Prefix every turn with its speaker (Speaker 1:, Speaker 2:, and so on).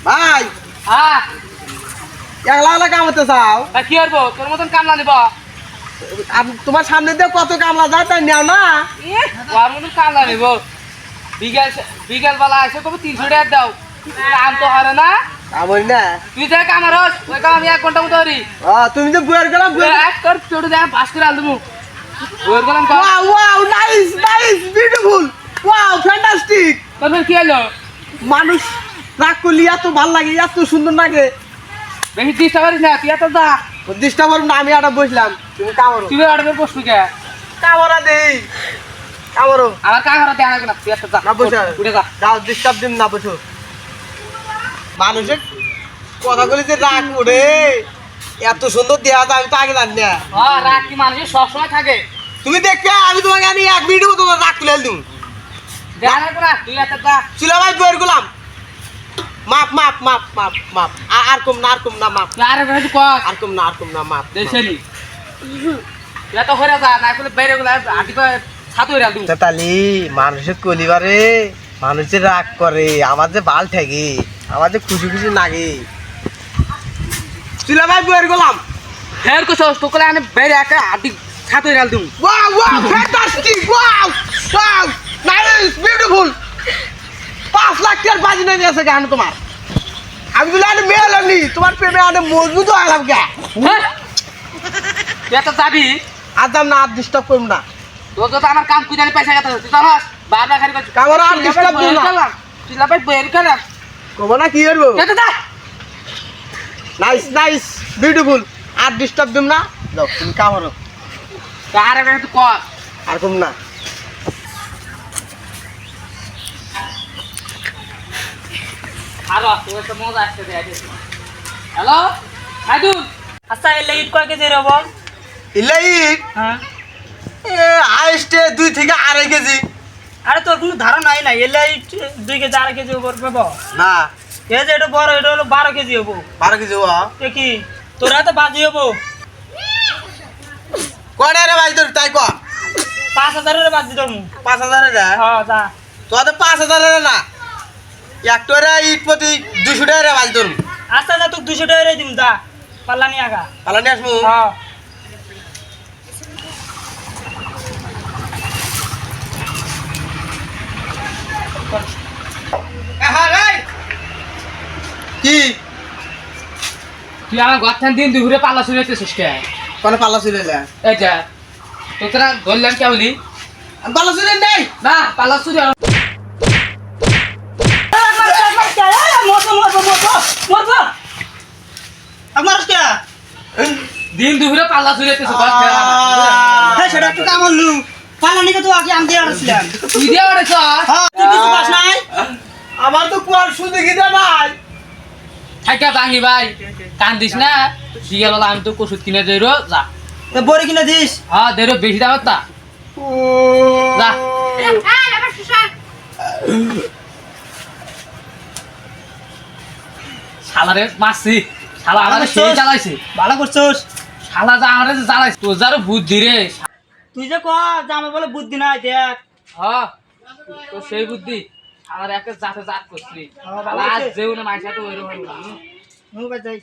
Speaker 1: ভাই
Speaker 2: হ্যাঁ
Speaker 1: একলা একলা কামাতে চাও?
Speaker 2: তা কি করবো তোর মতন কামলা নিব
Speaker 1: তোমার সামনে দিয়ে কত কামলা যায় তাই নেও না।
Speaker 2: ওর মতন কামলা নিব বিকেল বিকেল বেলা এসে তবু 300 টাকা দাও কাম তো হয় না
Speaker 1: কামড়ি না।
Speaker 2: তুই দেখ আমার ওই কাম আমি 1 ঘন্টা মতো করি
Speaker 1: তুমি তো বুয়ের গেলাম
Speaker 2: তোর চোট দেখ পাস করে আলদমু ওর গেলাম
Speaker 1: wow wow nice nice beautiful wow fantastic.
Speaker 2: তোর কি হলো
Speaker 1: মানুষ রাগ করলি এত ভাল লাগে এত সুন্দর লাগে।
Speaker 2: বেশি দিস পারিস না তুই এত দা
Speaker 1: ডিস্টার্ব করুন না, আমি একটা বসলাম তুমি কামড়ো।
Speaker 2: তুই অর্ডার বসবি কে
Speaker 1: কামড়া দেই কামড়ো।
Speaker 2: আমার কাকারা দেয়া না তুই এত দা
Speaker 1: না বসে
Speaker 2: উঠে যা
Speaker 1: যাও ডিস্টার্ব দিন না বসো। মানুষের কথাগুলি যে রাগ করে এত সুন্দর দেওয়া যায় আমি তো আগে জানি না।
Speaker 2: হ্যাঁ রাগ কি মানুষের সবসময় থাকে
Speaker 1: তুমি দেখবে আমি তোমাকে আনি 1 মিনিটের মতো রাগ তুলে দিন।
Speaker 2: দেয়া না তুই এত দা
Speaker 1: ছিল ভাই বইয়ের গোলাম মাপ মাপ মাপ মাপ মাপ আর কম না আর কম না মাপ
Speaker 2: তুই আরে বেশি কর
Speaker 1: আর কম না আর কম না মাপ।
Speaker 2: দেশেলি তুই এত করে যা না করলে বাইরে গেলে আটি করে ছাতু হইরা দিমু
Speaker 1: তালি মানুষের কলিবারে মানুষের রাগ করে আমার যে বাল ঠেকে আমার যে খুশি খুশি লাগে। ছিল ভাই বইয়ের গোলাম
Speaker 2: ফের কো সস তো করে আনে বাইরে একা আটি ছাতু হইরা দিমু
Speaker 1: wow wow fantastic wow wow nice beautiful 5 lakh টাকার বাজি নিয়ে গেছে গান তোমার। আমি বলি আরে মেল আমি তোমার প্রেমে আরে মজবুত হয়ে গেলাম কে।
Speaker 2: হ্যাঁ তুই এত যাবি
Speaker 1: আদাম না আর ডিস্টার্ব করুম না।
Speaker 2: তোর তো আমার কাম কুই জানি পয়সা কথা তুই জানাস বারবার খালি করছিস
Speaker 1: কামরা আর disturb দিও না।
Speaker 2: তুই লাপাই বইয়ের কালাম
Speaker 1: কবো না কি করবো।
Speaker 2: এত দা
Speaker 1: নাইস নাইস বিউটিফুল আর ডিস্টার্ব দিম না। যাও তুমি কামড়ো
Speaker 2: আরে বেশি তুই কর
Speaker 1: আর কম না।
Speaker 2: আরো তোর একটা মজা আসছে দে আইডিয়া হ্যালো সাইদুল
Speaker 3: আচ্ছা এলে ইট কয় কেজি রব?
Speaker 1: ইলাই
Speaker 3: হ্যাঁ
Speaker 1: হাইস্টে 2 থেকে 2.5 কেজি।
Speaker 3: আরে তোর কোনো ধারণাই নাই এলে ইট 2 কেজি 2.5 কেজি উপর পাব
Speaker 1: না
Speaker 3: এ যে এটা বড় এটা হলো 12 কেজি হবো
Speaker 1: 12 কেজি হওয়া
Speaker 3: এ কি তোরা তো বাজি হবো
Speaker 1: কয়টা রে ভাই তোর তাই ক
Speaker 3: 5000 এর বাজি ধরমু
Speaker 1: 5000 রে
Speaker 3: হ্যাঁ যা
Speaker 1: তো 5000 রে না একটারে ইট প্রতি 200 টাকা রে ভাই তোর।
Speaker 3: আচ্ছা যা তোকে 200 টাকা দিম যা পাল্লা নিয়ে আগা
Speaker 1: পালা নিয়ে আসমু।
Speaker 3: হ্যাঁ
Speaker 1: কি
Speaker 2: তুই আমার ঘর থেকে দিন দুপুরে পাল্লা শুরু হইতেছিস কে
Speaker 1: কোন পাল্লা ছিল না
Speaker 2: এইটা তো তোরা ধরলাম কে বলি
Speaker 1: পাল্লা ছিল নেই
Speaker 2: না পাল্লা শুরু
Speaker 3: আমার কে
Speaker 2: দিন দুপুরে পাল্লা শুরু হইতেছে ঘর থেকে
Speaker 3: হ্যাঁ সেটা একটু কামড়লু পাল্লা নিকে তো আগে আমি দিয়ে আসছিলাম
Speaker 2: তুই দিয়ে ওরেছ
Speaker 3: হ্যাঁ তুই কিছু পাস নাই
Speaker 1: আমার তো কুয়ার সুদে গিদা নাই।
Speaker 2: থাকা ভাঙি ভাই কান্দিস না বিকেল বেলা আমি তো ওষুধ কিনে দেরো যা
Speaker 3: তো বড়ি কিনে দিস
Speaker 2: হ্যাঁ দেরো বেশি দাম তা যা শালারে মারছি শালা আমারে সেই জ্বালাইছে
Speaker 3: ভালো করছস
Speaker 2: শালা যা আমারে যে জ্বালাইছে তোর যারও বুদ্ধি রে
Speaker 3: তুই যে কর যে আমার বলে বুদ্ধি নাই দেখ
Speaker 2: হ্যাঁ তো সেই বুদ্ধি আমার একটা জাতে জাত করছিলি
Speaker 3: হ্যাঁ, ভালো
Speaker 2: আজ
Speaker 3: হয়েছে।
Speaker 2: যেও না মাইসা তো ওইরকম
Speaker 3: নো বাজাই